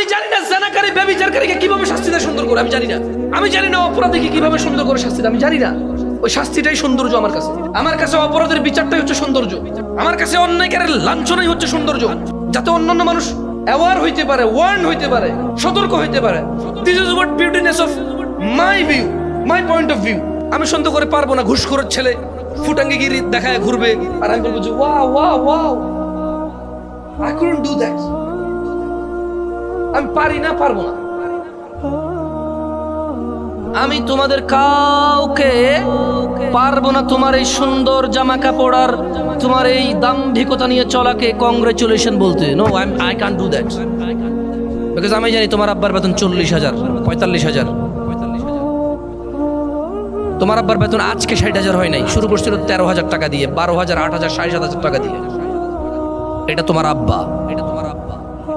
আমি জানি না জানাকারী ব্যভিচারকারীকে কিভাবে শাস্তি দেয় সুন্দর করে, আমি জানি না। আমি জানি না অপরাধীকে কিভাবে সুন্দর করে শাস্তি দেয়, আমি জানি না। ওই শাস্তিটাই সৌন্দর্য আমার কাছে। আমার কাছে অপরাধের বিচারটাই হচ্ছে সৌন্দর্য। আমার কাছে অন্যায়কারীর লাঞ্ছনাই হচ্ছে সৌন্দর্য, যাতে অন্যান্য মানুষ অ্যাওয়ার হইতে পারে, ওয়ার্ন হইতে পারে, সতর্ক হইতে পারে। This is what beautiness of my view, my point of view. আমি সুন্দর করে পারবো না ঘুষখোরের ছেলে ফুটাঙ্গিগিরি দেখায় ঘুরবে আর আমি বলবো যে wow wow wow, I couldn't do that. আমি পারি না, পারবো না। আমি তোমাদের কাউকে পারবো না তোমার এই সুন্দর জামা কাপড় আর তোমার এই দাম্ভিকতা নিয়ে চলাকে কংগ্রেচুলেশন বলতে। No, I can't do that, because আমি জানি তোমার আব্বার বেতন 40,000, 45,000। তোমার আব্বার বেতন আজকে 60,000 হয় নাই, শুরু করছিল 13,000 টাকা দিয়ে, 12,000, 8,000, 7,500 টাকা দিয়ে। এটা তোমার আব্বা,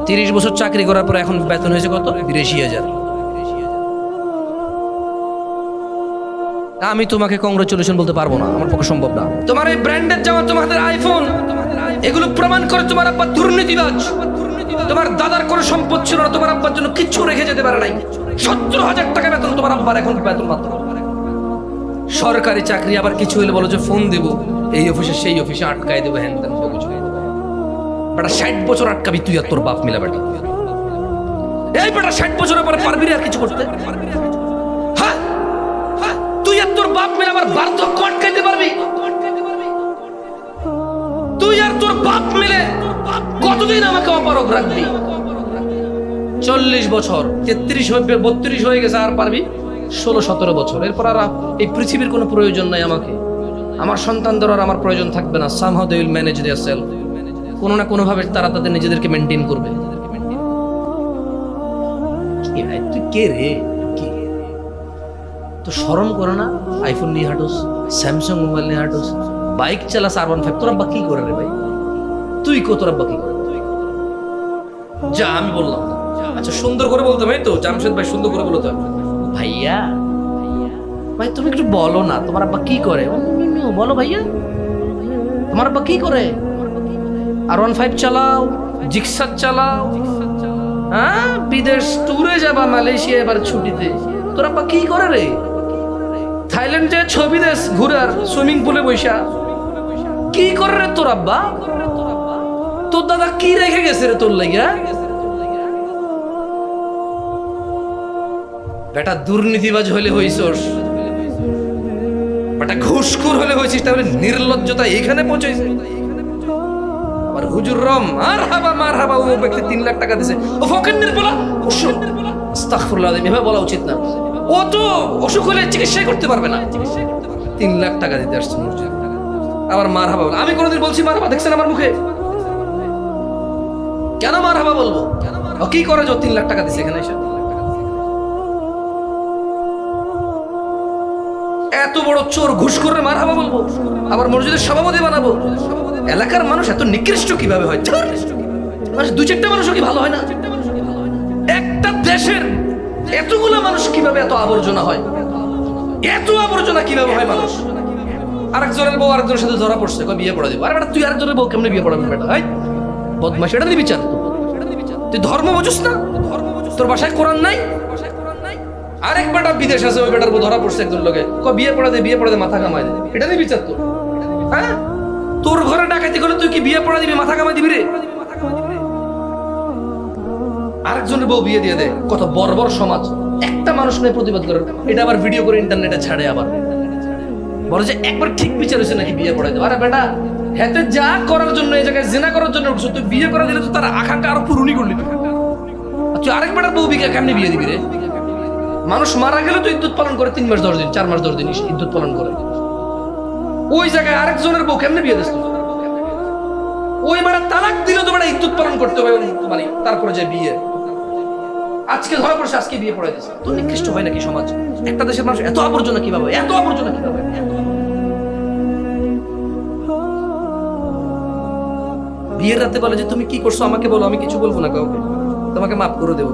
30 বছর চাকরি করার পর এখন বেতন হয়েছে কত? 82,000। আমি তোমাকে কংগ্রেচুলেশন বলতে পারবো না, আমার পক্ষে সম্ভব না। তোমার এই ব্র্যান্ডের জামা, তোমাদের আইফোন, এগুলো প্রমাণ করে তোমার আব্বা দুর্নীতিবাজ। তোমার দাদার কোনো সম্পদ ছিল না, তোমার আব্বার জন্য কিচ্ছু রেখে যেতে পারে নাই। 17,000 টাকা বেতন তোমার আব্বার এখন বেতন মাত্র। সরকারি চাকরি, আবার কিছু হলে বলো যে ফোন দেবো এই অফিসে সেই অফিসে আটকায় দেবো, হ্যান ত্যান কিছু। বেটা 60 বছর আটকাবি তুই আর তোর বাপ মিলা। বেটা এই বেটা 60 বছরের পরে পারবি আর কিছু করতে? হ্যাঁ, তুই আর তোর বাপ মিলে আমার বার্ধক্য আটকাইতে পারবি? তুই আর তোর বাপ মিলে কতদিন আমাকে অপারগ রাখবি? 40 বছর, 32 হয়ে গেছে, আর পারবি 16-17 বছর। এরপর আর এই পৃথিবীর কোনো প্রয়োজন নাই আমাকে। আমার সন্তানদের আর আমার প্রয়োজন থাকবে না। somehow they will manage their self, কোনো না কোনো ভাবে তারা তাদের নিজেদেরকে মেনটেন করবে। কি ভাই তুই কে রে? কি তো শরম করে না? আইফোন নিয়ে হাঁটোস, স্যামসাং মোবাইল নিয়ে হাঁটোস, বাইক চালাস R15। তোর আব্বা কি করে রে ভাই? তুই কো তোর আব্বা কি করে? যা, আমি বললাম না। আচ্ছা সুন্দর করে বলতে ভাই, তো জামশেদ ভাই সুন্দর করে বলতে ভাইয়া, ভাই তুমি একটু বলো না তোমার আব্বা কি করে? বলো ভাইয়া, তোমার আব্বা কি করে? R15 চালাও, জিক্সার চালাও, হ্যাঁ বিদেশ ট্যুরে যাবা, মালয়েশিয়া এবার ছুটিতে। তোর আব্বা কি করে রে? থাইল্যান্ড যে ছবি দেশ ঘুরার, সুইমিং পুলে বৈশা কি করে রে তোর আব্বা? তোর দাদা কি রেখে গেছে রে তোর লাগিয়া? বেটা দুর্নীতিবাজ হলে হইছস, বেটা ঘুষখোর হলে হয়েছিস, তাহলে নির্লজ্জতা এখানে পৌঁছেছে। আবার হুজুর রম মার হাবা ও ব্যক্তি 3 লাখ টাকা দিছে, ও ফকিন্নির বলা আস্তাগফিরুল্লাহ, এভাবে বলা উচিত না। ও তো অসুখ হলে চিকিৎসাই করতে পারবে না, 3 লাখ টাকা দিতে আসছে মসজিদ। আবার মার হাবা বলা। আমি কোনোদিন বলছি মার হাবা? দেখছেন আমার মুখে? কেন মার হাবা বলবো? ও কি করে যে 3 লাখ টাকা দিছে এখানে এসে? এত বড় চোর ঘুষখোর মার হাবা বলবো? আবার মসজিদের সভাপতি বানাবো? এলাকার মানুষ এত নিকৃষ্ট কিভাবে হয়? মানুষ 2-4টা মানুষও কি ভালো হয় না? একটা দেশের এতগুলো মানুষ কিভাবে এত আবর্জনা হয়? এত আবর্জনা কিভাবে হয় মানুষ? আরেকজনের বউ আরেকজনের সাথে ধরা পড়ছে, বিয়ে পড়া দিব। আরে বেটা তুই আরেকজনের বউ কেমনে বিয়ে পড়াবি? বেটা হয় বদমাশ, এটা নিবি বিচার। তুই ধর্ম বুঝিস না? তোর বাসায় কোরআন নাই? আরেক বেটা বিদেশ আছে, ওই বেটার বউ ধরা পড়ছে একজন লোকে, বিয়ে পড়া দে মাথা কামাই দে। এটা নিয়ে বিচার তোর? হ্যাঁ, তোর ঘরে ডাকাতি করে তুই কি বিয়ে পড়া দিবি, মাথা কামাই দিবি রে? আরেকজনের বউ বিয়ে দিয়ে দে। কত বর্বর সমাজ! একটা মানুষ নয় প্রতিবাদ করে, এটা আবার ভিডিও করে ইন্টারনেটে ছাড়ে, আবার বলে যে একবার ঠিক বিচার হয়েছে নাকি বিয়ে পড়াই দেবো। আরে বেটা হেতে যা করার জন্য, এই জায়গায় জিনা করার জন্য তুই বিয়ে করে দিলে তো তার আকাঙ্ক্ষা আরো পূরণই করলি। তুই আরেক বেটার বউ বিকে কেমনি বিয়ে দিবি রে? মানুষ মারা গেলে তো ইদ্যুৎ পালন করে 3 মাস 10 দিন, 4 মাস 10 দিন ইদ্যুৎ পালন করে। ওই জায়গায় আরেকজনের বউ কেমনে বিয়ে দিস? ওই বেটা তালাক দিলে তো বেটা ইদ্যুৎ পালন করতে হবে, মানে তারপরে যে বিয়ে। আজকে ধরা পড়ছে, আজকে বিয়ে পড়াই দিচ্ছে। তো নিকৃষ্ট হয় নাকি সমাজ? একটা দেশের মানুষ এত আবর্জনা কিভাবে? এত আবর্জনা কিভাবে? বিয়ের রাতে বলে যে তুমি কি করছো আমাকে বলো, আমি কিছু বলবো না কাউকে, তোমাকে মাফ করে দেবো।